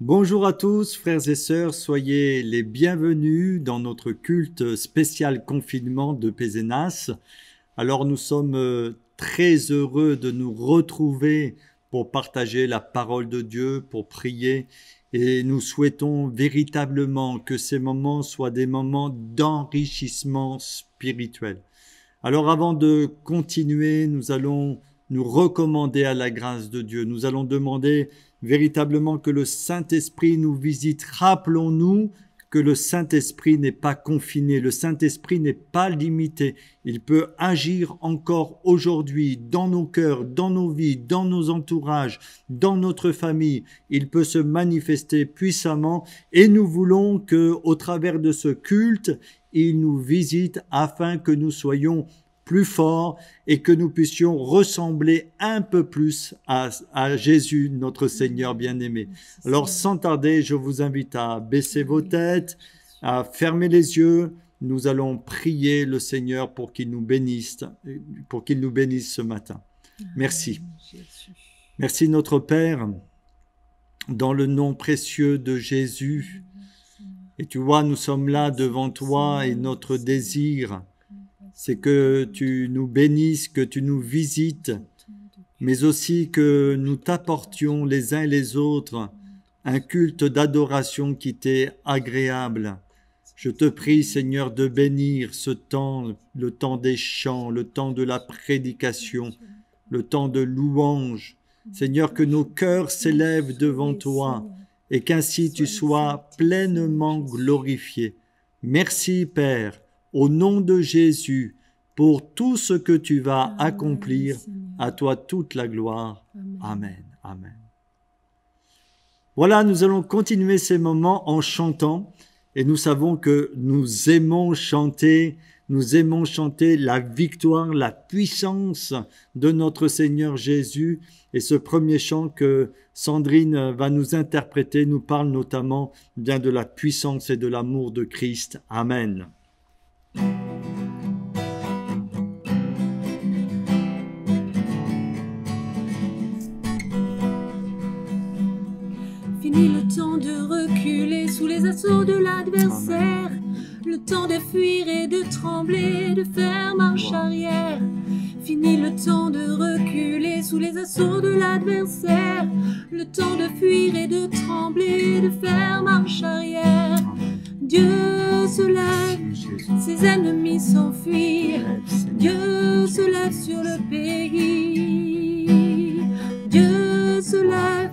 Bonjour à tous, frères et sœurs, soyez les bienvenus dans notre culte spécial confinement de Pézenas. Alors nous sommes très heureux de nous retrouver pour partager la parole de Dieu, pour prier, et nous souhaitons véritablement que ces moments soient des moments d'enrichissement spirituel. Alors avant de continuer, nous allons nous recommander à la grâce de Dieu. Nous allons demander véritablement que le Saint-Esprit nous visite. Rappelons-nous que le Saint-Esprit n'est pas confiné, le Saint-Esprit n'est pas limité. Il peut agir encore aujourd'hui dans nos cœurs, dans nos vies, dans nos entourages, dans notre famille. Il peut se manifester puissamment et nous voulons que, au travers de ce culte, il nous visite afin que nous soyons plus forts et que nous puissions ressembler un peu plus à Jésus, notre Seigneur bien-aimé. Alors, sans tarder, je vous invite à baisser vos têtes, à fermer les yeux. Nous allons prier le Seigneur pour qu'il nous bénisse ce matin. Merci. Merci notre Père, dans le nom précieux de Jésus. Et tu vois, nous sommes là devant toi et notre désir, c'est que tu nous bénisses, que tu nous visites, mais aussi que nous t'apportions les uns et les autres un culte d'adoration qui t'est agréable. Je te prie, Seigneur, de bénir ce temps, le temps des chants, le temps de la prédication, le temps de louange. Seigneur, que nos cœurs s'élèvent devant toi et qu'ainsi tu sois pleinement glorifié. Merci, Père, au nom de Jésus, pour tout ce que tu vas accomplir. À toi toute la gloire. Amen. Amen. Voilà, nous allons continuer ces moments en chantant. Et nous savons que nous aimons chanter la victoire, la puissance de notre Seigneur Jésus. Et ce premier chant que Sandrine va nous interpréter nous parle notamment bien de la puissance et de l'amour de Christ. Amen. Fini le temps de reculer sous les assauts de l'adversaire, le temps de fuir et de trembler, de faire marche arrière. Fini le temps de reculer sous les assauts de l'adversaire, le temps de fuir et de trembler, de faire marche arrière. Dieu se lève, ses ennemis s'enfuient, Dieu se lève sur le pays. Dieu se lève,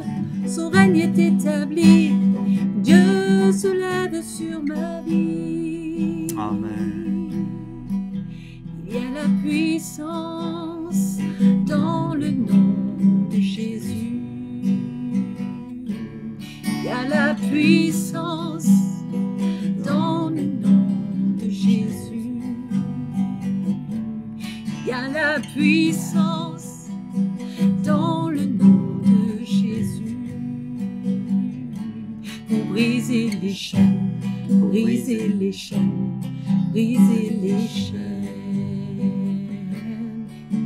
son règne est établi, Dieu se lève sur ma vie. Amen. Il y a la puissance dans le nom de Jésus. Il y a la puissance dans le nom de Jésus. Il y a la puissance dans le nom de Jésus. Pour briser les chaînes, briser les chaînes, briser les chaînes.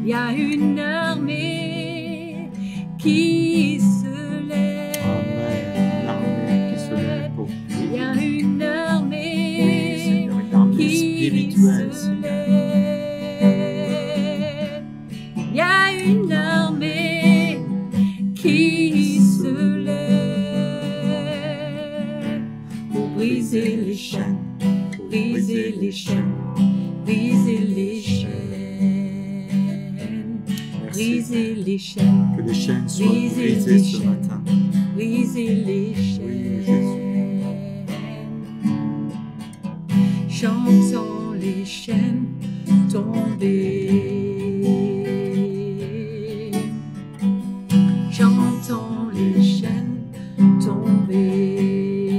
Il y a une armée qui se lève. Amen. L'armée qui se lève. Il y a une armée, Oui, Seigneur, une armée qui spirituelle, se Seigneur. lève. Il y a une armée qui se lève pour briser les chaînes, briser les chaînes, briser les chaînes, briser les chaînes, Que les chaînes soient briser brisées les ce chaînes, matin. briser les chaînes. Chantons les chaînes tomber. Chantons les chaînes tomber.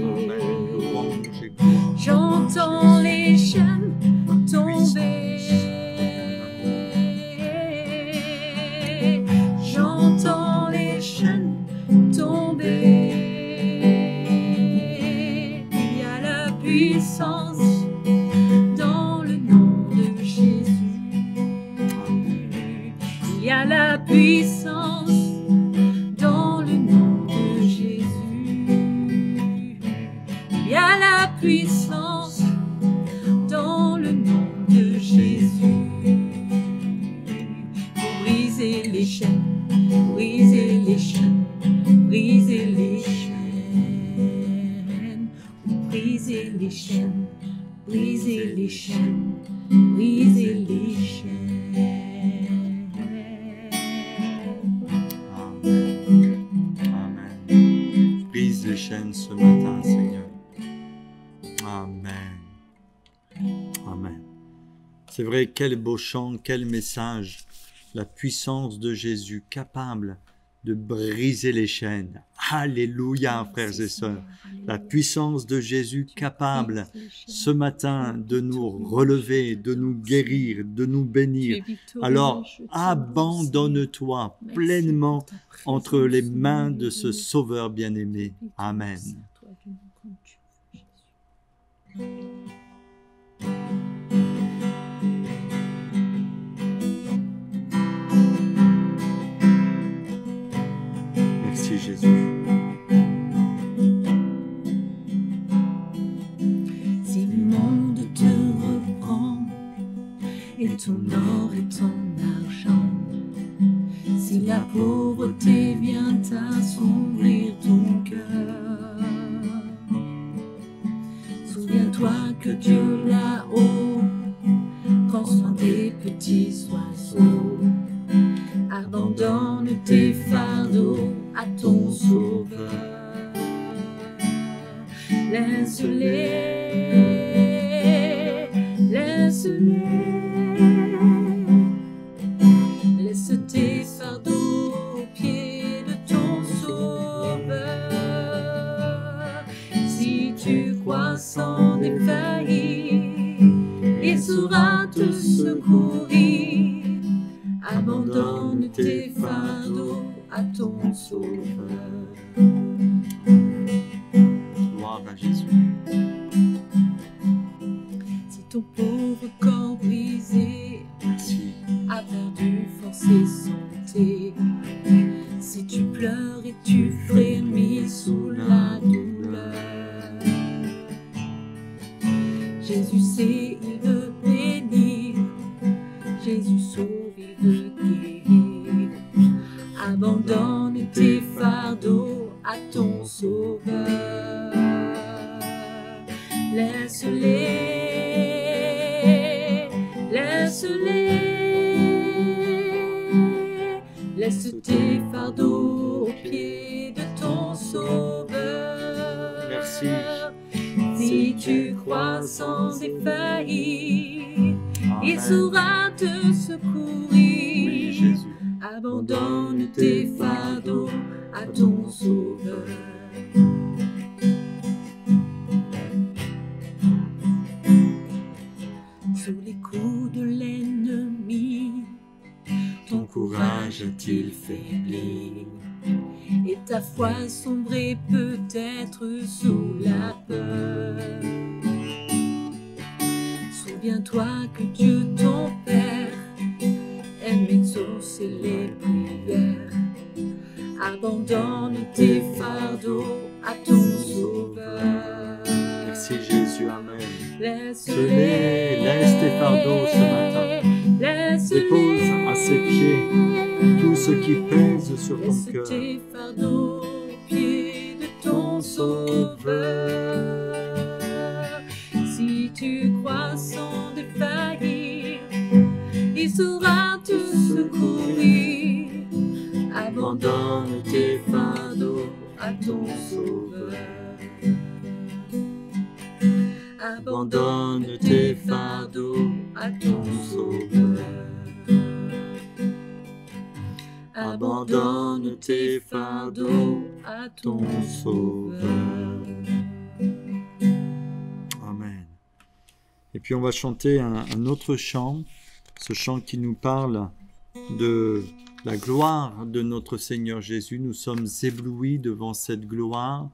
Amen. Louange et gloire. Chantons les chaînes tomber. Chantons puissance dans le nom de Jésus. Pour briser les chaînes, briser les chaînes, briser les chaînes, briser les chaînes, briser les chaînes, briser les chaînes. Amen. Brise les chaînes ce matin, Seigneur. Amen. Amen. C'est vrai, quel beau chant, quel message. La puissance de Jésus capable de briser les chaînes. Alléluia, frères et sœurs. La puissance de Jésus capable ce matin de nous relever, de nous guérir, de nous bénir. Alors abandonne-toi pleinement entre les mains de ce Sauveur bien-aimé. Amen. Merci Jésus. Si le monde te reprend et ton or et ton argent, si la pauvreté vient assombrir ton cœur, souviens-toi que Dieu là-haut prend soin des petits oiseaux. Abandonne tes fardeaux à ton Sauveur. Laisse-les, laisse-les. Laisse tes fardeaux aux pieds de ton Sauveur. Si tu crois sans défaillir, il saura te secourir. Abandonne tes fardeaux à ton Sauveur. Gloire à Jésus. Si ton pauvre corps brisé Merci. a perdu force et santé, si tu pleures et tu frémis sous la douleur, Jésus sait, il veut bénir. Jésus sauve, il veut guérir. Abandonne tes fardeaux à ton Sauveur. Laisse-les, laisse-les. Laisse tes fardeaux aux pieds de ton Sauveur. Merci. Si tu crois sans défaillir, il saura te secourir. Oui, Jésus. Abandonne tes fardeaux à ton Sauveur. Sous les coups de l'ennemi, ton courage a-t-il faibli? Et ta foi sombrée peut-être sous la peur. Souviens-toi que Dieu ton Père aime exaucer les prières. Abandonne tes fardeaux à ton Sauveur. Merci Jésus. Amen. Laisse-les, Laisse tes fardeaux ce matin. Dépose à ses pieds tout ce qui pèse sur ton Laisse cœur. tes fardeaux aux pieds de ton Sauveur. Si tu crois sans défaillir, il saura te secourir. Abandonne tes fardeaux à ton Sauveur. Abandonne tes fardeaux à ton Sauveur. Abandonne tes fardeaux à ton Sauveur. Amen. Et puis on va chanter un autre chant, ce chant qui nous parle de la gloire de notre Seigneur Jésus. Nous sommes éblouis devant cette gloire.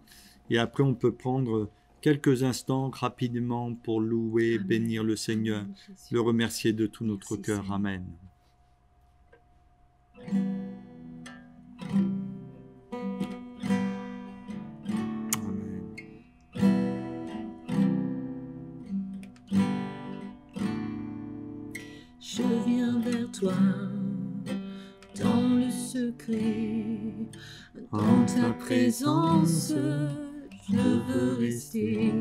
Et après on peut prendre quelques instants rapidement pour louer, Amen. bénir le Seigneur, le remercier de tout notre Merci, cœur. Seigneur. Amen. Amen. toi, dans le secret, dans ta présence, je veux rester.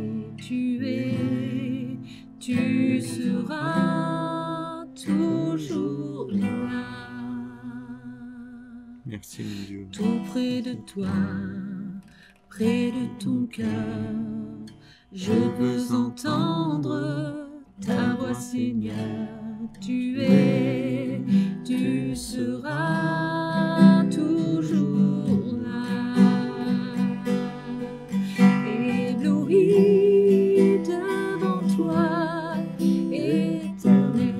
Tu seras toujours là. Merci mon Dieu. Tout près de toi, près de ton cœur, je veux entendre ta voix, Seigneur. Tu seras toujours là. Ébloui devant toi, Éternel.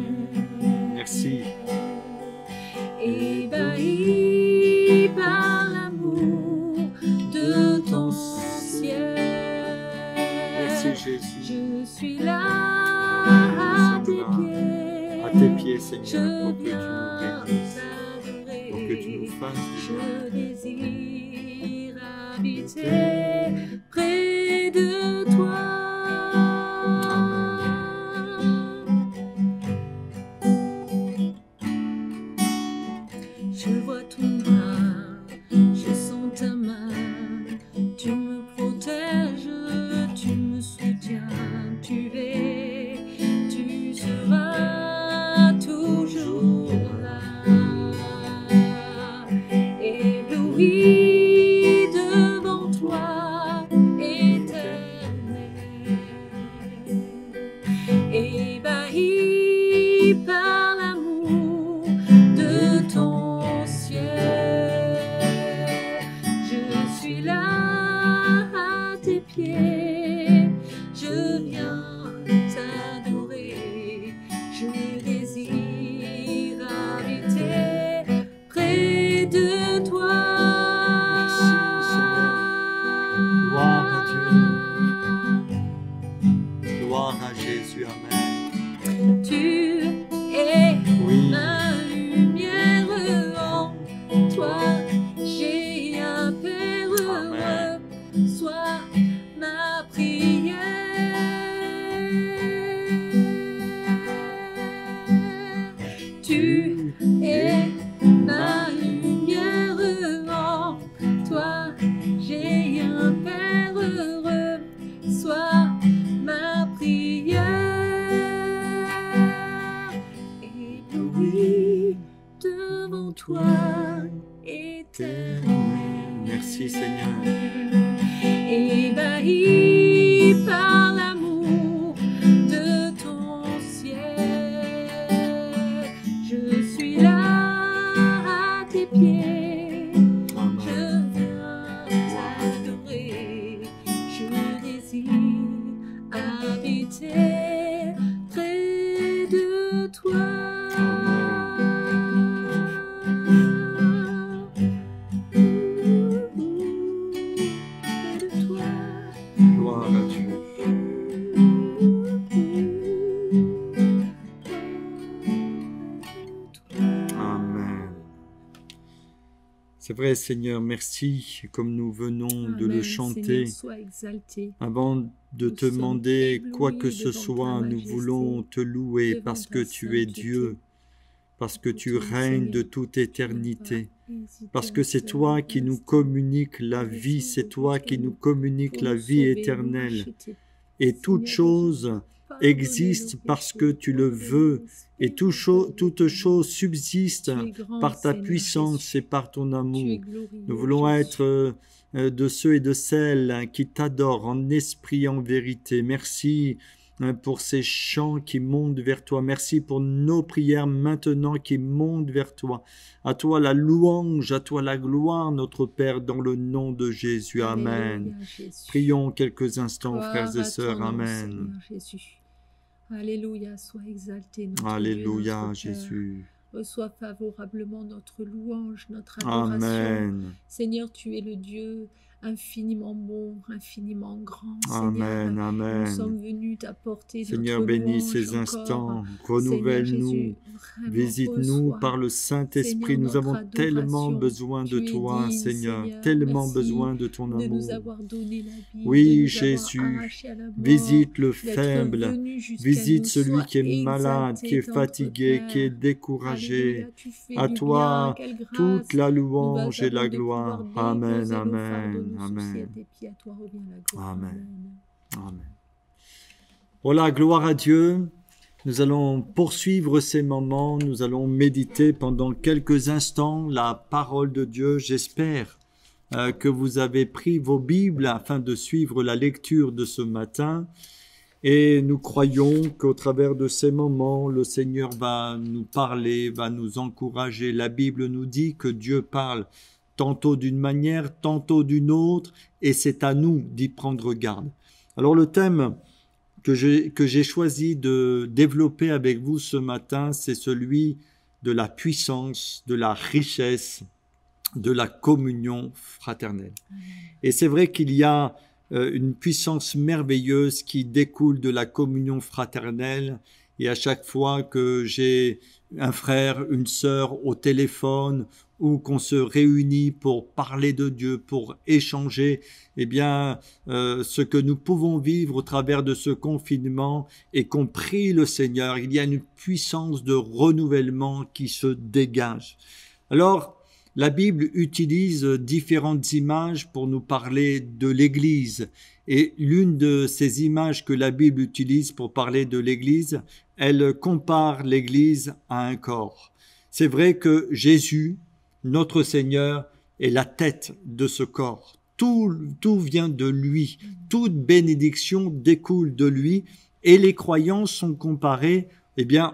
Merci. Ébahi par l'amour de ton ciel. Merci Jésus. Je suis là à tes pieds. À tes pieds, Seigneur, Je pour que tu nous viens bénisses, t'adorer. pour que tu nous fasses du bien. Je désire habiter près de toi. Je vois ton bras, je sens ta main, tu me protèges, tu me soutiens, tu seras toujours là. Ébloui devant toi, Éternel. Ébahi par l'amour de ton ciel. Je suis là à tes pieds, je viens t'adorer, je désire habiter près de toi. Merci Seigneur. Gloire à Dieu. Gloire à Jésus. Amen. Tu es Oui. ma lumière, en toi j'ai un Père, Amen. sois ma prière. Tu es ma lumière, en toi j'ai un Père heureux, sois ma prière. Ébloui devant toi, Éternel. Merci Seigneur. Ébahi par l'amour de ton ciel, je suis là à tes pieds, Amen. je viens t'adorer, je désire habiter près de toi. Près de toi. Gloire à Dieu. Amen. C'est vrai Seigneur, merci comme nous venons de le Amen. chanter. Seigneur, sois exalté. Avant de Nous te sommes demander éblouis quoi que ce devant ta soit, nous majesté, voulons te louer devant parce ta que tu es sainteté. Dieu, parce que tu Toi, règnes de Seigneur, toute tu n'as éternité, pas hésité parce un que c'est seul toi qui nous instant communiques la pour vie, c'est descendre toi jusqu'à qui nous nous, communiques pour la nous vie sauver, nous éternelle. racheter. Et toute Seigneur, chose pardonnez existe nos parce péchés, que tu le pardonnez veux, nos et pardonnez toute nos chose subsiste Tu es grand, par ta Seigneur puissance Jésus. et par ton Tu es amour. glorieux, Nous voulons Jésus. être de ceux et de celles qui t'adorent en esprit et en vérité. Merci pour ces chants qui montent vers toi. Merci pour nos prières maintenant qui montent vers toi. À toi la louange, à toi la gloire, notre Père, dans le nom de Jésus. Amen. Alléluia, Jésus. Prions quelques instants, Gloire frères et à sœurs. ton nom, Amen. Seigneur Jésus. Alléluia, sois exalté, notre Dieu, Alléluia, notre Père. Jésus. Reçois favorablement notre louange, notre adoration. Amen. Seigneur, tu es le Dieu infiniment bon, infiniment grand. Amen, Seigneur, amen. nous sommes venus t'apporter Seigneur, notre bénis louange ces encore. instants, Seigneur renouvelle-nous, Jésus, vraiment, visite-nous reçois, par le Saint-Esprit. Seigneur, Nous notre avons tellement adoration. besoin de Tu es toi, digne, Seigneur, Seigneur. tellement Merci besoin de ton de amour. nous avoir donné la vie, Oui, de nous Jésus, avoir arraché à la mort, visite le d'être faible, venu jusqu'à visite nous. celui Sois qui est malade, exalté, qui est tendre fatigué, qui est Père. découragé. louanger. Tu fais À du toi bien, quelle grâce. toute la louange Nous et la avons des gloire. pouvoirs Amen, déposer nos fardeaux, amen, nos amen, sociétés, puis à toi revient la gloire. amen, amen. Voilà, gloire à Dieu. Nous allons poursuivre ces moments. Nous allons méditer pendant quelques instants la parole de Dieu. J'espère que vous avez pris vos Bibles afin de suivre la lecture de ce matin. Et nous croyons qu'au travers de ces moments, le Seigneur va nous parler, va nous encourager. La Bible nous dit que Dieu parle tantôt d'une manière, tantôt d'une autre, et c'est à nous d'y prendre garde. Alors le thème que j'ai choisi de développer avec vous ce matin, c'est celui de la puissance, de la richesse, de la communion fraternelle. Et c'est vrai qu'il y a une puissance merveilleuse qui découle de la communion fraternelle. Et à chaque fois que j'ai un frère, une sœur au téléphone ou qu'on se réunit pour parler de Dieu, pour échanger, eh bien, ce que nous pouvons vivre au travers de ce confinement et qu'on prie le Seigneur, il y a une puissance de renouvellement qui se dégage. Alors, la Bible utilise différentes images pour nous parler de l'Église. Et l'une de ces images que la Bible utilise pour parler de l'Église, elle compare l'Église à un corps. C'est vrai que Jésus, notre Seigneur, est la tête de ce corps. Tout vient de lui. Toute bénédiction découle de lui. Et les croyants sont comparés,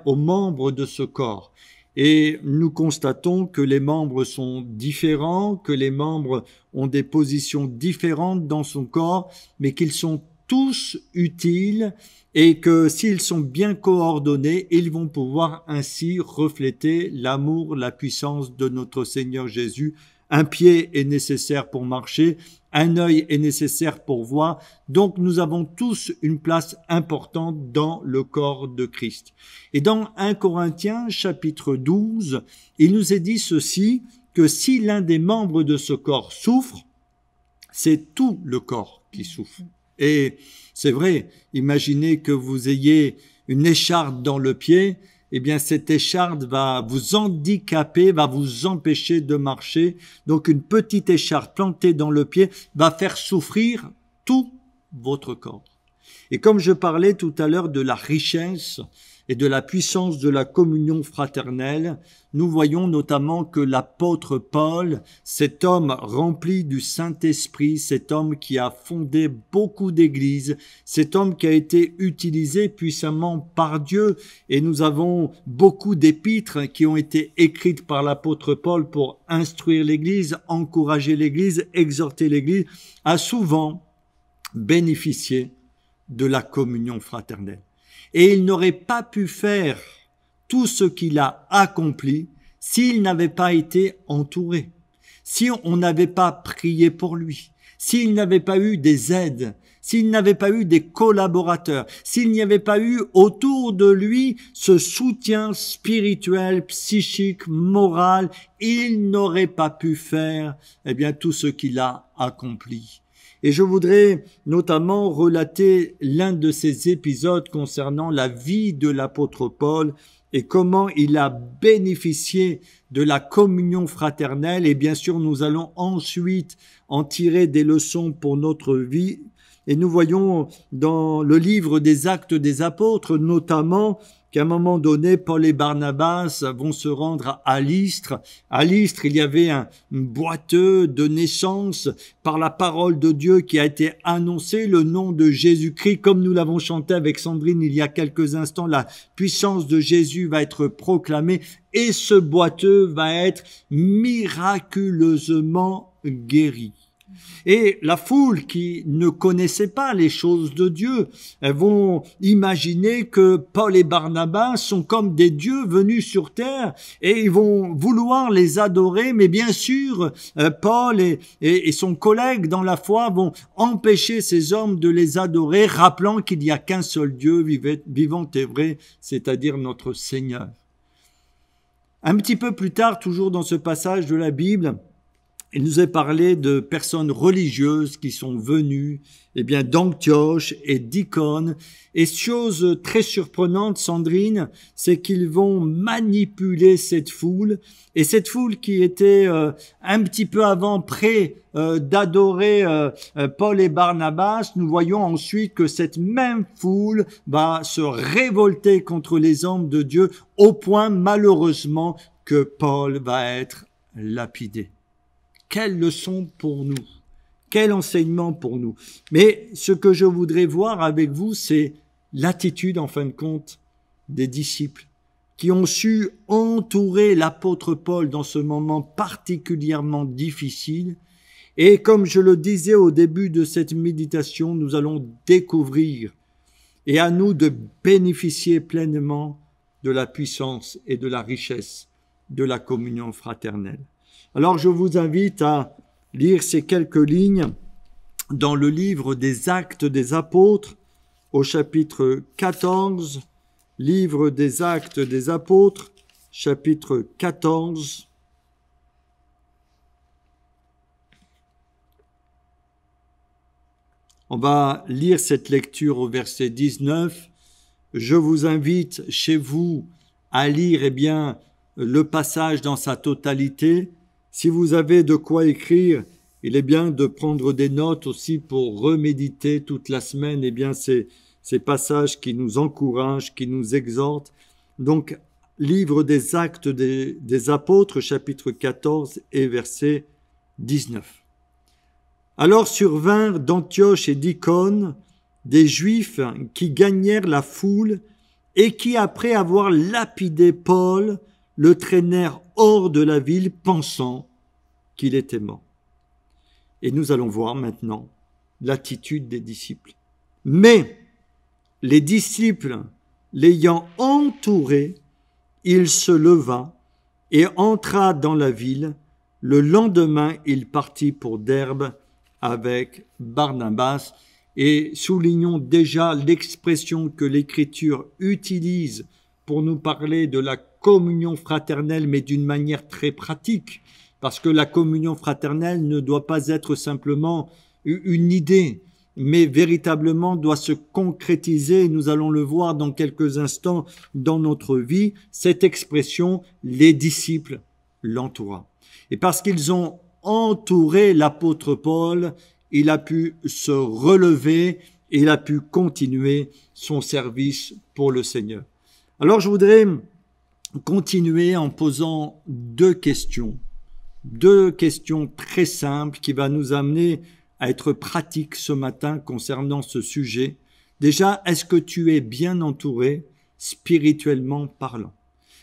aux membres de ce corps. Et nous constatons que les membres sont différents, que les membres ont des positions différentes dans son corps, mais qu'ils sont tous utiles et que s'ils sont bien coordonnés, ils vont pouvoir ainsi refléter l'amour, la puissance de notre Seigneur Jésus. Un pied est nécessaire pour marcher, un œil est nécessaire pour voir. Donc nous avons tous une place importante dans le corps de Christ. Et dans 1 Corinthiens chapitre 12, il nous est dit ceci, que si l'un des membres de ce corps souffre, c'est tout le corps qui souffre. Et c'est vrai, imaginez que vous ayez une écharpe dans le pied, cette écharpe va vous handicaper, va vous empêcher de marcher. Donc une petite écharpe plantée dans le pied va faire souffrir tout votre corps. Et comme je parlais tout à l'heure de la richesse et de la puissance de la communion fraternelle, nous voyons notamment que l'apôtre Paul, cet homme rempli du Saint-Esprit, cet homme qui a fondé beaucoup d'églises, cet homme qui a été utilisé puissamment par Dieu, et nous avons beaucoup d'épîtres qui ont été écrites par l'apôtre Paul pour instruire l'église, encourager l'église, exhorter l'église, a souvent bénéficié de la communion fraternelle. Et il n'aurait pas pu faire tout ce qu'il a accompli s'il n'avait pas été entouré, si on n'avait pas prié pour lui, s'il n'avait pas eu des aides, s'il n'avait pas eu des collaborateurs, s'il n'y avait pas eu autour de lui ce soutien spirituel, psychique, moral, il n'aurait pas pu faire tout ce qu'il a accompli. Et je voudrais notamment relater l'un de ces épisodes concernant la vie de l'apôtre Paul et comment il a bénéficié de la communion fraternelle. Et bien sûr, nous allons ensuite en tirer des leçons pour notre vie. Et nous voyons dans le livre des Actes des Apôtres, notamment, qu'à un moment donné, Paul et Barnabas vont se rendre à Lystre. À Lystre, il y avait un boiteux de naissance par la parole de Dieu qui a été annoncé, le nom de Jésus-Christ, comme nous l'avons chanté avec Sandrine il y a quelques instants, la puissance de Jésus va être proclamée et ce boiteux va être miraculeusement guéri. Et la foule qui ne connaissait pas les choses de Dieu, elles vont imaginer que Paul et Barnabas sont comme des dieux venus sur terre et ils vont vouloir les adorer, mais bien sûr, Paul et son collègue dans la foi vont empêcher ces hommes de les adorer, rappelant qu'il n'y a qu'un seul Dieu vivant et vrai, c'est-à-dire notre Seigneur. Un petit peu plus tard, toujours dans ce passage de la Bible, il nous est parlé de personnes religieuses qui sont venues, d'Antioche et d'Icône. Et chose très surprenante, Sandrine, c'est qu'ils vont manipuler cette foule. Et cette foule qui était un petit peu avant près d'adorer Paul et Barnabas, nous voyons ensuite que cette même foule va se révolter contre les hommes de Dieu au point, malheureusement, que Paul va être lapidé. Quelle leçon pour nous, quel enseignement pour nous. Mais ce que je voudrais voir avec vous, c'est l'attitude, en fin de compte, des disciples qui ont su entourer l'apôtre Paul dans ce moment particulièrement difficile. Et comme je le disais au début de cette méditation, nous allons découvrir et à nous de bénéficier pleinement de la puissance et de la richesse de la communion fraternelle. Alors je vous invite à lire ces quelques lignes dans le livre des Actes des Apôtres au chapitre 14, livre des Actes des Apôtres, chapitre 14. On va lire cette lecture au verset 19. Je vous invite chez vous à lire le passage dans sa totalité. Si vous avez de quoi écrire, il est bien de prendre des notes aussi pour reméditer toute la semaine ces passages qui nous encouragent, qui nous exhortent. Donc, livre des Actes des Apôtres, chapitre 14 et verset 19. Alors survinrent d'Antioche et d'Icône des Juifs qui gagnèrent la foule et qui, après avoir lapidé Paul, le traînèrent hors de la ville, pensant qu'il était mort. Et nous allons voir maintenant l'attitude des disciples. Mais les disciples, l'ayant entouré, il se leva et entra dans la ville. Le lendemain, il partit pour Derbe avec Barnabas. Et soulignons déjà l'expression que l'Écriture utilise pour nous parler de la communion fraternelle, mais d'une manière très pratique, parce que la communion fraternelle ne doit pas être simplement une idée, mais véritablement doit se concrétiser. Nous allons le voir dans quelques instants dans notre vie. Cette expression, les disciples l'entoura. Et parce qu'ils ont entouré l'apôtre Paul, il a pu se relever et il a pu continuer son service pour le Seigneur. Alors je voudrais continuer en posant deux questions très simples qui vont nous amener à être pratiques ce matin concernant ce sujet. Déjà, est-ce que tu es bien entouré spirituellement parlant?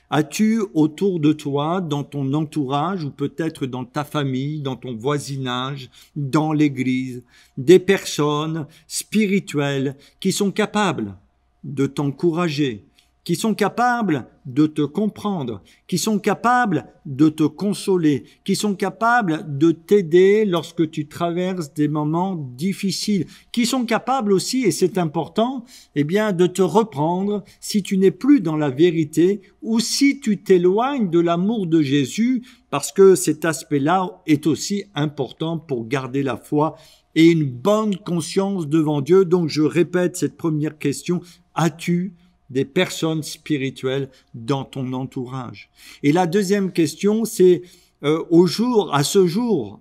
As-tu autour de toi, dans ton entourage ou peut-être dans ta famille, dans ton voisinage, dans l'église, des personnes spirituelles qui sont capables de t'encourager, qui sont capables de te comprendre, qui sont capables de te consoler, qui sont capables de t'aider lorsque tu traverses des moments difficiles, qui sont capables aussi, et c'est important, de te reprendre si tu n'es plus dans la vérité ou si tu t'éloignes de l'amour de Jésus, parce que cet aspect-là est aussi important pour garder la foi et une bonne conscience devant Dieu. Donc je répète cette première question, as-tu des personnes spirituelles dans ton entourage? Et la deuxième question, c'est à ce jour,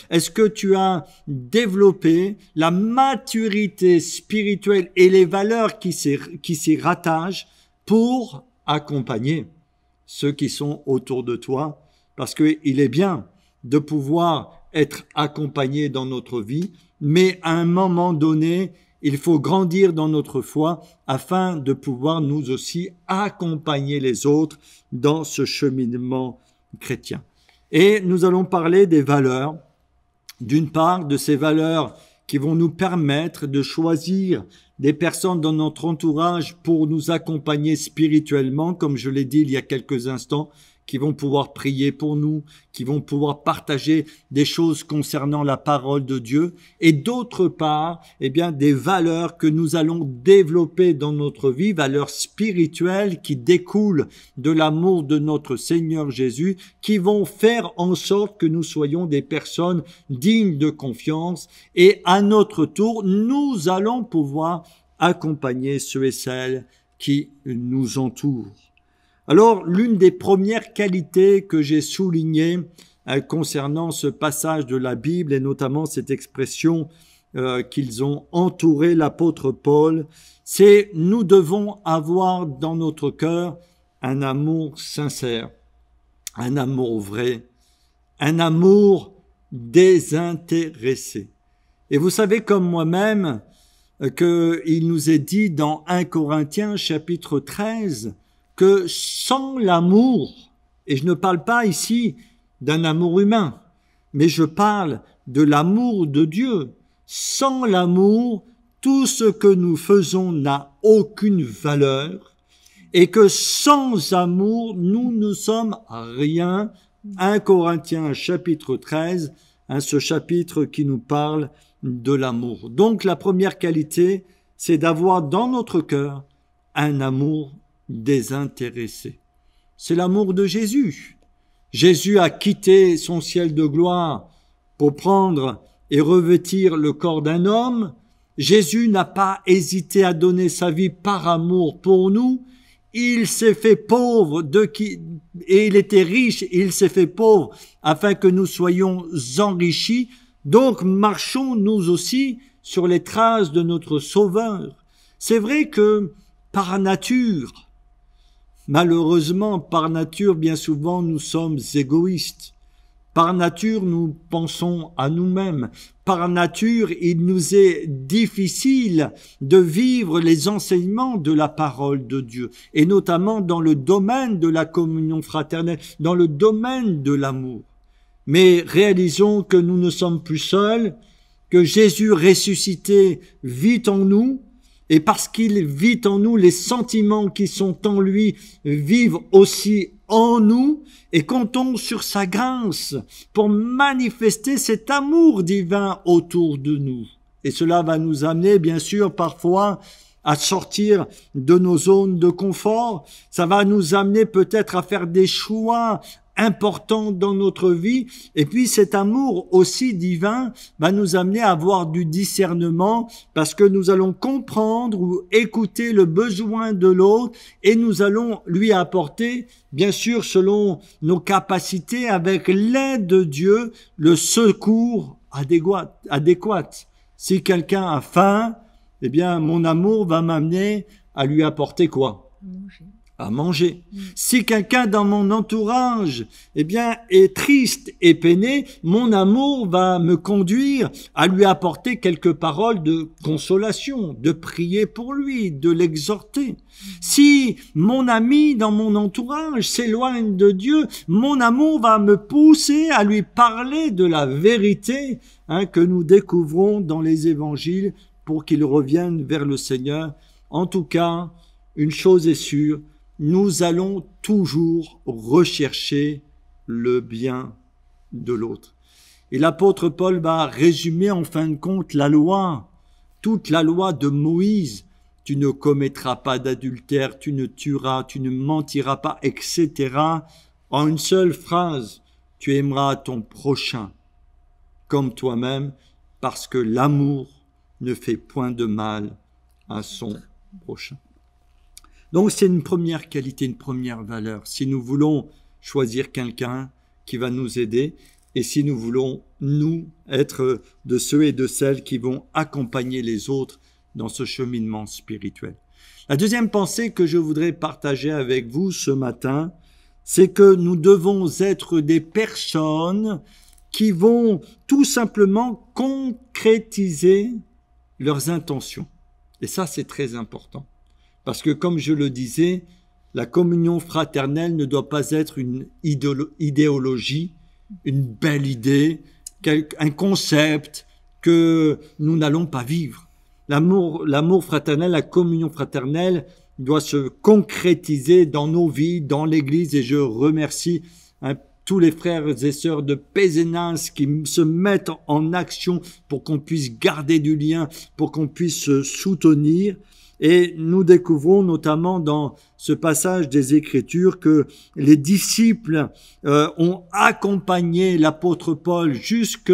est-ce que tu as développé la maturité spirituelle et les valeurs qui s'y rattachent pour accompagner ceux qui sont autour de toi? Parce qu'il est bien de pouvoir être accompagné dans notre vie, mais à un moment donné, il faut grandir dans notre foi afin de pouvoir nous aussi accompagner les autres dans ce cheminement chrétien. Et nous allons parler des valeurs, d'une part de ces valeurs qui vont nous permettre de choisir des personnes dans notre entourage pour nous accompagner spirituellement, comme je l'ai dit il y a quelques instants, qui vont pouvoir prier pour nous, qui vont pouvoir partager des choses concernant la parole de Dieu, et d'autre part, eh bien, des valeurs que nous allons développer dans notre vie, valeurs spirituelles qui découlent de l'amour de notre Seigneur Jésus, qui vont faire en sorte que nous soyons des personnes dignes de confiance, et à notre tour, nous allons pouvoir accompagner ceux et celles qui nous entourent. Alors, l'une des premières qualités que j'ai soulignées concernant ce passage de la Bible, et notamment cette expression qu'ils ont entouré l'apôtre Paul, c'est nous devons avoir dans notre cœur un amour sincère, un amour vrai, un amour désintéressé. Et vous savez comme moi-même qu'il nous est dit dans 1 Corinthiens chapitre 13 que sans l'amour, et je ne parle pas ici d'un amour humain, mais je parle de l'amour de Dieu. Sans l'amour, tout ce que nous faisons n'a aucune valeur, et que sans amour, nous ne sommes rien. 1 Corinthiens chapitre 13, ce chapitre qui nous parle de l'amour. Donc la première qualité, c'est d'avoir dans notre cœur un amour désintéressé. C'est l'amour de Jésus. Jésus a quitté son ciel de gloire pour prendre et revêtir le corps d'un homme. Jésus n'a pas hésité à donner sa vie par amour pour nous. Il s'est fait pauvre et il était riche, et il s'est fait pauvre afin que nous soyons enrichis. Donc marchons nous aussi sur les traces de notre Sauveur. C'est vrai que par nature, malheureusement, par nature, bien souvent, nous sommes égoïstes. Par nature, nous pensons à nous-mêmes. Par nature, il nous est difficile de vivre les enseignements de la parole de Dieu, et notamment dans le domaine de la communion fraternelle, dans le domaine de l'amour. Mais réalisons que nous ne sommes plus seuls, que Jésus ressuscité vit en nous, et parce qu'il vit en nous, les sentiments qui sont en lui vivent aussi en nous, et comptons sur sa grâce pour manifester cet amour divin autour de nous. Et cela va nous amener, bien sûr, parfois à sortir de nos zones de confort. Ça va nous amener peut-être à faire des choix important dans notre vie, et puis cet amour aussi divin va nous amener à avoir du discernement, parce que nous allons comprendre ou écouter le besoin de l'autre, et nous allons lui apporter, bien sûr selon nos capacités, avec l'aide de Dieu, le secours adéquat. Si quelqu'un a faim, eh bien mon amour va m'amener à lui apporter quoi ? À manger. Si quelqu'un dans mon entourage, eh bien, est triste et peiné, mon amour va me conduire à lui apporter quelques paroles de consolation, de prier pour lui, de l'exhorter. Si mon ami dans mon entourage s'éloigne de Dieu, mon amour va me pousser à lui parler de la vérité que nous découvrons dans les évangiles pour qu'il revienne vers le Seigneur. En tout cas, une chose est sûre, nous allons toujours rechercher le bien de l'autre. Et l'apôtre Paul va résumer en fin de compte la loi, toute la loi de Moïse. Tu ne commettras pas d'adultère, tu ne tueras, tu ne mentiras pas, etc. En une seule phrase, tu aimeras ton prochain comme toi-même, parce que l'amour ne fait point de mal à son prochain. Donc c'est une première qualité, une première valeur. Si nous voulons choisir quelqu'un qui va nous aider, et si nous voulons, nous, être de ceux et de celles qui vont accompagner les autres dans ce cheminement spirituel. La deuxième pensée que je voudrais partager avec vous ce matin, c'est que nous devons être des personnes qui vont tout simplement concrétiser leurs intentions. Et ça, c'est très important. Parce que, comme je le disais, la communion fraternelle ne doit pas être une idéologie, une belle idée, un concept que nous n'allons pas vivre. L'amour fraternel, la communion fraternelle doit se concrétiser dans nos vies, dans l'Église. Et je remercie tous les frères et sœurs de Pézenas qui se mettent en action pour qu'on puisse garder du lien, pour qu'on puisse se soutenir. Et nous découvrons notamment dans ce passage des Écritures que les disciples ont accompagné l'apôtre Paul jusque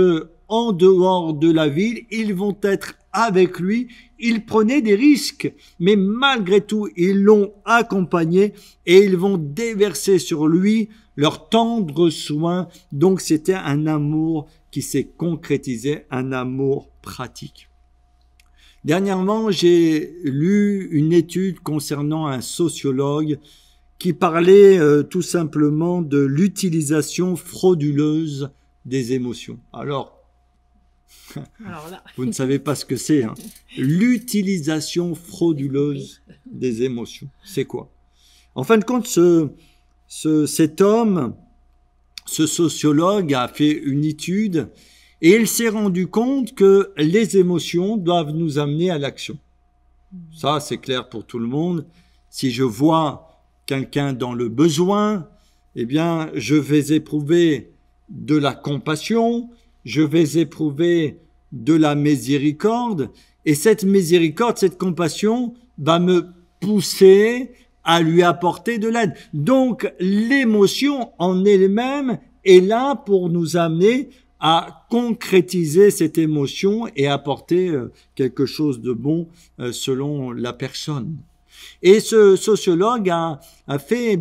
en dehors de la ville. Ils vont être avec lui. Ils prenaient des risques, mais malgré tout, ils l'ont accompagné et ils vont déverser sur lui leur tendre soin. Donc c'était un amour qui s'est concrétisé, un amour pratique. Dernièrement, j'ai lu une étude concernant un sociologue qui parlait tout simplement de l'utilisation frauduleuse des émotions. Alors là, vous ne savez pas ce que c'est, hein. L'utilisation frauduleuse des émotions, c'est quoi? En fin de compte, cet homme, ce sociologue a fait une étude et il s'est rendu compte que les émotions doivent nous amener à l'action. Ça, c'est clair pour tout le monde. Si je vois quelqu'un dans le besoin, eh bien, je vais éprouver de la compassion, je vais éprouver de la miséricorde, et cette miséricorde, cette compassion va me pousser à lui apporter de l'aide. Donc, l'émotion en elle-même est là pour nous amener à concrétiser cette émotion et apporter quelque chose de bon selon la personne. Et ce sociologue a fait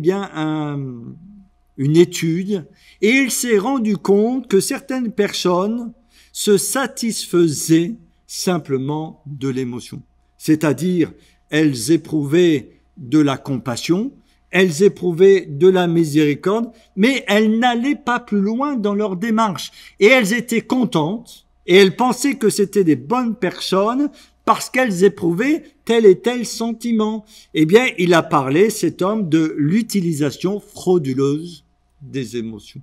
une étude et il s'est rendu compte que certaines personnes se satisfaisaient simplement de l'émotion. C'est-à-dire, elles éprouvaient de la compassion, elles éprouvaient de la miséricorde, mais elles n'allaient pas plus loin dans leur démarche. Et elles étaient contentes, et elles pensaient que c'était des bonnes personnes parce qu'elles éprouvaient tel et tel sentiment. Eh bien, il a parlé, cet homme, de l'utilisation frauduleuse des émotions.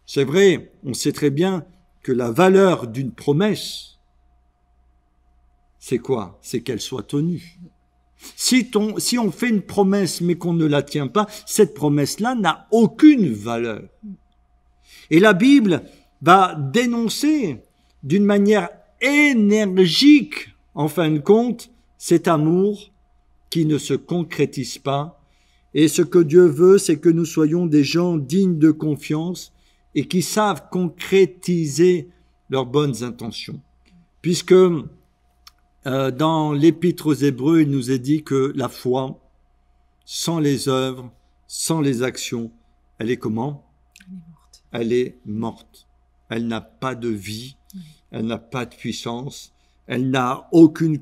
C'est vrai, on sait très bien que la valeur d'une promesse, c'est quoi? C'est qu'elle soit tenue. Si on fait une promesse mais qu'on ne la tient pas, cette promesse-là n'a aucune valeur. Et la Bible va dénoncer d'une manière énergique, en fin de compte, cet amour qui ne se concrétise pas. Et ce que Dieu veut, c'est que nous soyons des gens dignes de confiance et qui savent concrétiser leurs bonnes intentions. Puisque dans l'Épître aux Hébreux, il nous est dit que la foi, sans les œuvres, sans les actions, elle est comment? Elle est morte. Elle n'a pas de vie, elle n'a pas de puissance, elle n'a aucune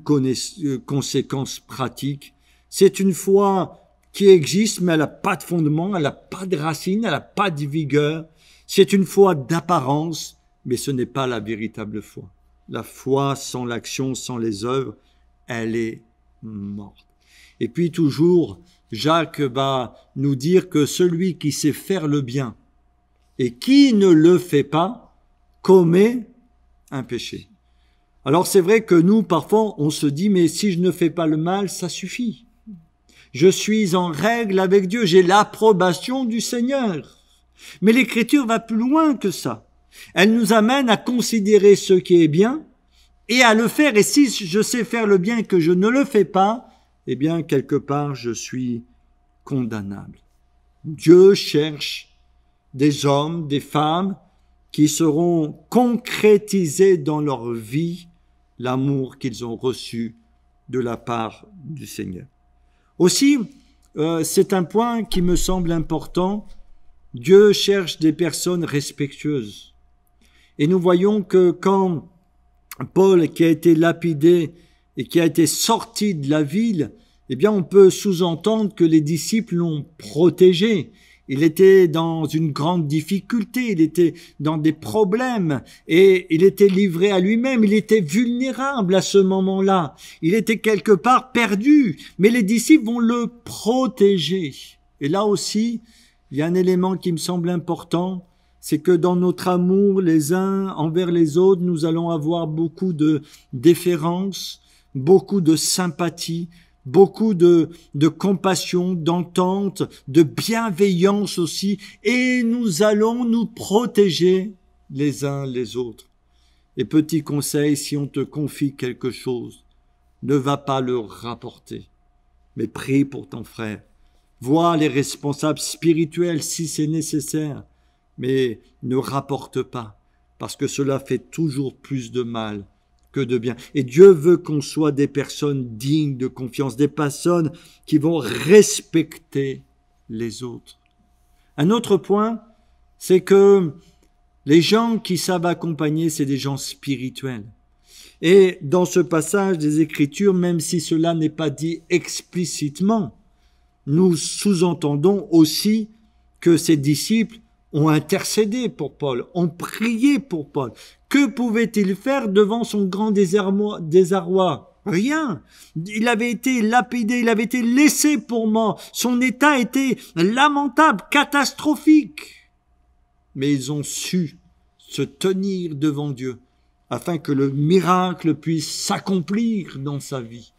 conséquence pratique. C'est une foi qui existe, mais elle n'a pas de fondement, elle n'a pas de racine, elle n'a pas de vigueur. C'est une foi d'apparence, mais ce n'est pas la véritable foi. La foi sans l'action, sans les œuvres, elle est morte. Et puis toujours, Jacques va nous dire que celui qui sait faire le bien et qui ne le fait pas, commet un péché. Alors c'est vrai que nous, parfois, on se dit, mais si je ne fais pas le mal, ça suffit. Je suis en règle avec Dieu, j'ai l'approbation du Seigneur. Mais l'Écriture va plus loin que ça. Elle nous amène à considérer ce qui est bien et à le faire. Et si je sais faire le bien et que je ne le fais pas, eh bien, quelque part, je suis condamnable. Dieu cherche des hommes, des femmes qui seront concrétisés dans leur vie l'amour qu'ils ont reçu de la part du Seigneur. Aussi, c'est un point qui me semble important. Dieu cherche des personnes respectueuses. Et nous voyons que quand Paul, qui a été lapidé et qui a été sorti de la ville, eh bien, on peut sous-entendre que les disciples l'ont protégé. Il était dans une grande difficulté, il était dans des problèmes et il était livré à lui-même, il était vulnérable à ce moment-là. Il était quelque part perdu, mais les disciples vont le protéger. Et là aussi, il y a un élément qui me semble important, c'est que dans notre amour les uns envers les autres, nous allons avoir beaucoup de déférence, beaucoup de sympathie, beaucoup de compassion, d'entente, de bienveillance aussi, et nous allons nous protéger les uns les autres. Et petit conseil, si on te confie quelque chose, ne va pas le rapporter, mais prie pour ton frère. Vois les responsables spirituels si c'est nécessaire, mais ne rapporte pas, parce que cela fait toujours plus de mal que de bien. Et Dieu veut qu'on soit des personnes dignes de confiance, des personnes qui vont respecter les autres. Un autre point, c'est que les gens qui savent accompagner, c'est des gens spirituels. Et dans ce passage des Écritures, même si cela n'est pas dit explicitement, nous sous-entendons aussi que ces disciples ont intercédé pour Paul, ont prié pour Paul. Que pouvait-il faire devant son grand désarroi? Rien. Il avait été lapidé, il avait été laissé pour mort. Son état était lamentable, catastrophique. Mais ils ont su se tenir devant Dieu afin que le miracle puisse s'accomplir dans sa vie.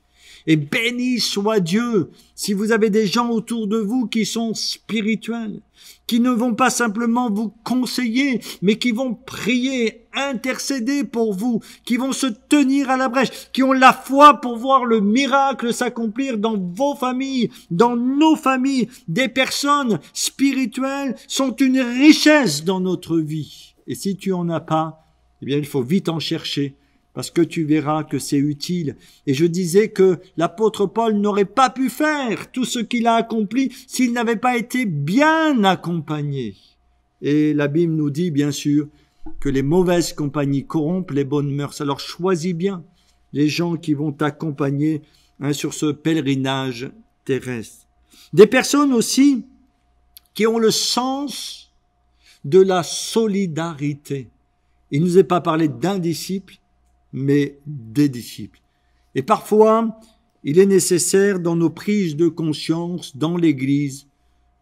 Et béni soit Dieu si vous avez des gens autour de vous qui sont spirituels, qui ne vont pas simplement vous conseiller, mais qui vont prier, intercéder pour vous, qui vont se tenir à la brèche, qui ont la foi pour voir le miracle s'accomplir dans vos familles, dans nos familles. Des personnes spirituelles sont une richesse dans notre vie. Et si tu en as pas, eh bien, il faut vite en chercher, parce que tu verras que c'est utile. Et je disais que l'apôtre Paul n'aurait pas pu faire tout ce qu'il a accompli s'il n'avait pas été bien accompagné. Et la Bible nous dit, bien sûr, que les mauvaises compagnies corrompent les bonnes mœurs. Alors choisis bien les gens qui vont t'accompagner sur ce pèlerinage terrestre. Des personnes aussi qui ont le sens de la solidarité. Il ne nous est pas parlé d'un disciple, mais des disciples. Et parfois, il est nécessaire dans nos prises de conscience, dans l'Église,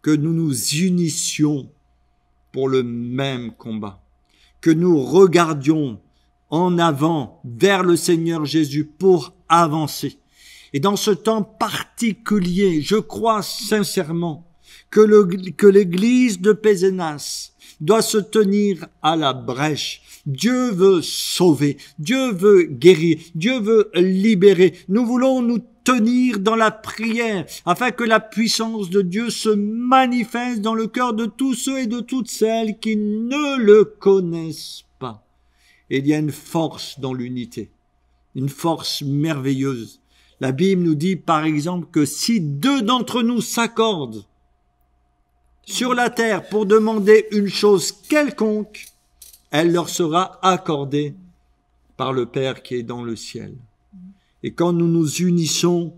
que nous nous unissions pour le même combat, que nous regardions en avant vers le Seigneur Jésus pour avancer. Et dans ce temps particulier, je crois sincèrement que l'Église de Pézenas doit se tenir à la brèche. Dieu veut sauver, Dieu veut guérir, Dieu veut libérer. Nous voulons nous tenir dans la prière afin que la puissance de Dieu se manifeste dans le cœur de tous ceux et de toutes celles qui ne le connaissent pas. Et il y a une force dans l'unité, une force merveilleuse. La Bible nous dit par exemple que si 2 d'entre nous s'accordent sur la terre pour demander une chose quelconque, elle leur sera accordée par le Père qui est dans le ciel. Et quand nous nous unissons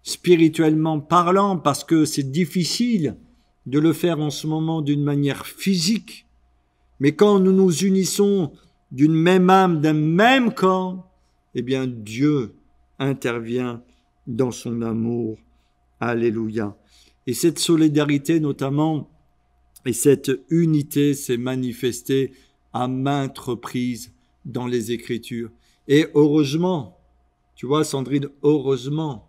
spirituellement parlant, parce que c'est difficile de le faire en ce moment d'une manière physique, mais quand nous nous unissons d'une même âme, d'un même corps, eh bien Dieu intervient dans son amour. Alléluia. Et cette solidarité notamment, et cette unité s'est manifestée à maintes reprises dans les Écritures. Et heureusement, tu vois Sandrine, heureusement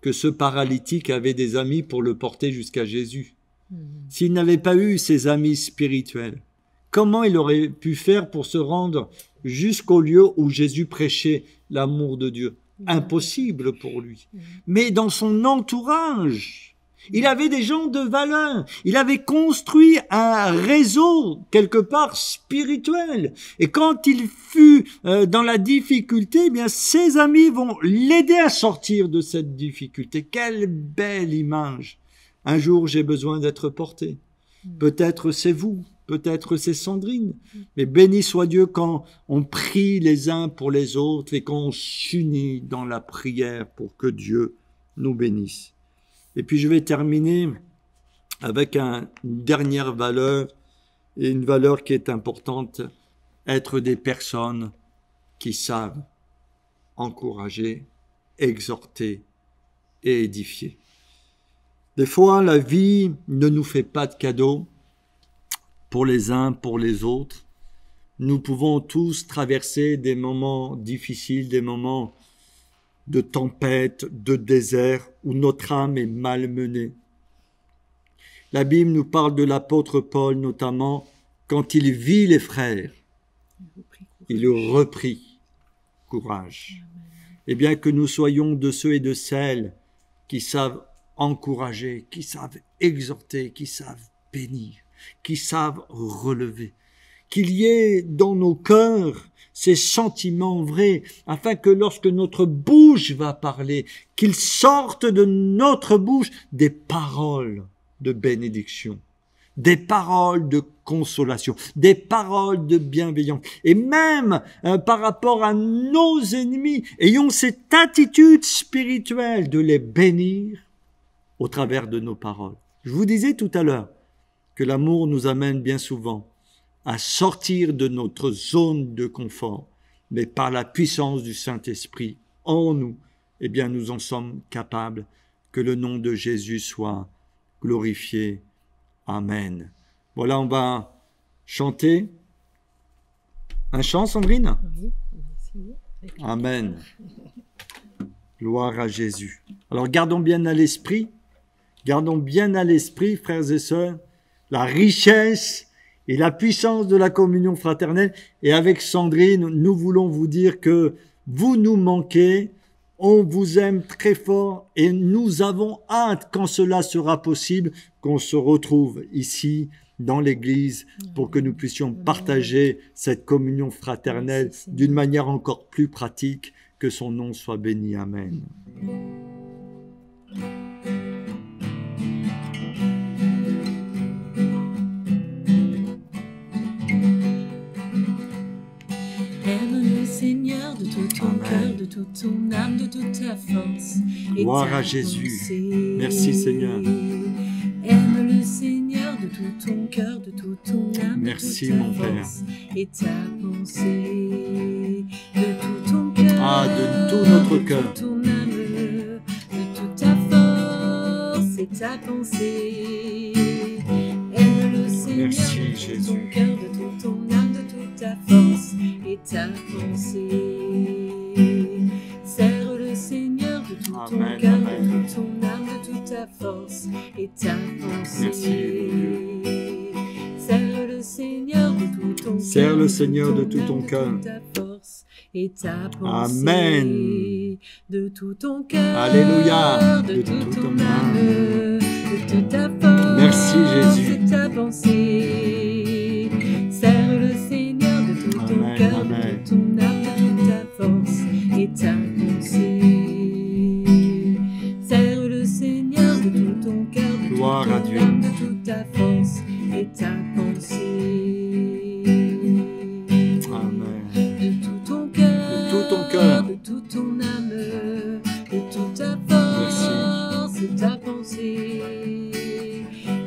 que ce paralytique avait des amis pour le porter jusqu'à Jésus. S'il n'avait pas eu ses amis spirituels, comment il aurait pu faire pour se rendre jusqu'au lieu où Jésus prêchait l'amour de Dieu? Impossible pour lui. Mais dans son entourage, il avait des gens de valeur. Il avait construit un réseau, quelque part, spirituel. Et quand il fut dans la difficulté, eh bien, ses amis vont l'aider à sortir de cette difficulté. Quelle belle image! Un jour, j'ai besoin d'être porté. Peut-être c'est vous, peut-être c'est Sandrine. Mais béni soit Dieu quand on prie les uns pour les autres et qu'on s'unit dans la prière pour que Dieu nous bénisse. Et puis je vais terminer avec une dernière valeur, et une valeur qui est importante, être des personnes qui savent encourager, exhorter et édifier. Des fois, la vie ne nous fait pas de cadeaux pour les uns, pour les autres. Nous pouvons tous traverser des moments difficiles, des moments de tempête, de désert, où notre âme est malmenée. La Bible nous parle de l'apôtre Paul, notamment, quand il vit les frères, il reprit courage. Et bien que nous soyons de ceux et de celles qui savent encourager, qui savent exhorter, qui savent bénir, qui savent relever, qu'il y ait dans nos cœurs ces sentiments vrais, afin que lorsque notre bouche va parler, qu'il sorte de notre bouche des paroles de bénédiction, des paroles de consolation, des paroles de bienveillance. Et même par rapport à nos ennemis, ayons cette attitude spirituelle de les bénir au travers de nos paroles. Je vous disais tout à l'heure que l'amour nous amène bien souvent à sortir de notre zone de confort, mais par la puissance du Saint-Esprit en nous, eh bien nous en sommes capables. Que le nom de Jésus soit glorifié. Amen. Voilà, on va chanter un chant, Sandrine? Oui, on va essayer. Amen. Gloire à Jésus. Alors gardons bien à l'esprit, frères et sœurs, la richesse et la puissance de la communion fraternelle. Et avec Sandrine, nous voulons vous dire que vous nous manquez, on vous aime très fort et nous avons hâte, quand cela sera possible, qu'on se retrouve ici dans l'église pour que nous puissions partager cette communion fraternelle d'une manière encore plus pratique. Que son nom soit béni. Amen. Aime le Seigneur de tout ton cœur, de toute ton âme, de toute ta force. Gloire à Jésus. Merci Seigneur. Aime le Seigneur de tout ton cœur, de toute ton âme, merci, de toute ta mon force et ta pensée. De tout ton cœur, de tout notre cœur. De toute ton âme, de toute ta force et ta pensée. Aime le Seigneur de tout ton cœur, de toute ton âme, de toute ta force et ta pensée. Serre le Seigneur de tout ton cœur, de toute ton âme, de toute ta force et ta pensée. Serre le Seigneur de tout ton cœur, serre le Seigneur de tout ton cœur, de toute ta force et ta pensée. Amen. De tout ton cœur, Alléluia, de toute ton âme, de toute ta force, merci Jésus, et ta pensée. Serre le Seigneur de tout ton cœur, de toute ton âme, de toute ta force et ta pensée. Serre le Seigneur de tout ton cœur, de gloire toute à ton Dieu, âme, de toute ta force et ta pensée. Amen. De tout ton cœur, de toute ton âme, de toute ta force et ta pensée.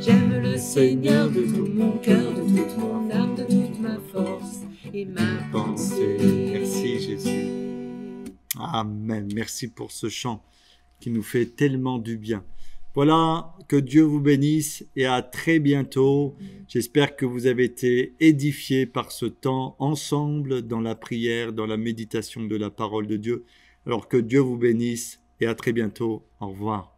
J'aime le Seigneur de tout mon cœur, de toute mon âme, de toute ma force et ma pensée. Merci Jésus. Amen. Merci pour ce chant qui nous fait tellement du bien. Voilà, que Dieu vous bénisse et à très bientôt. J'espère que vous avez été édifiés par ce temps ensemble dans la prière, dans la méditation de la parole de Dieu. Alors que Dieu vous bénisse et à très bientôt. Au revoir.